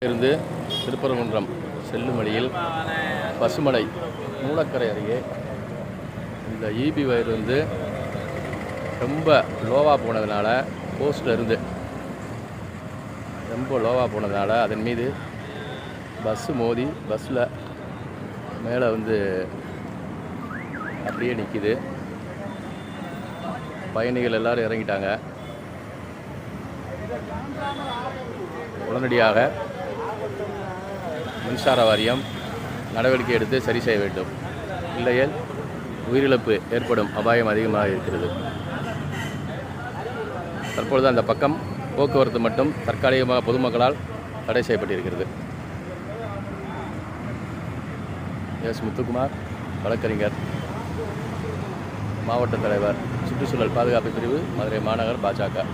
இருந்து திருப்பரங்குன்றம் செல்லும் வழியில் பசுமலை மூலக்கரை அருகே இந்த ஈபி வயர் வந்து ரொம்ப லோவாக போனதுனால போஸ்டில் இருந்து ரொம்ப லோவாக போனதுனால அதன் மீது பஸ்ஸு மோதி பஸ்ஸில் மேலே வந்து அப்படியே நிற்கிது. பயணிகள் எல்லோரும் இறங்கிட்டாங்க. உடனடியாக மின்சார வாரியம் நடவடிக்கை எடுத்து சரி செய்ய வேண்டும். இல்லையேல் உயிரிழப்பு ஏற்படும் அபாயம் அதிகமாக இருக்கிறது. தற்பொழுது அந்த பக்கம் போக்குவரத்து மட்டும் தற்காலிகமாக பொதுமக்களால் தடை செய்யப்பட்டிருக்கிறது. எஸ். முத்துக்குமார், வழக்கறிஞர், மாவட்ட தலைவர், சுற்றுச்சூழல் பாதுகாப்பு பிரிவு, மதுரை மாநகர் பாஜக.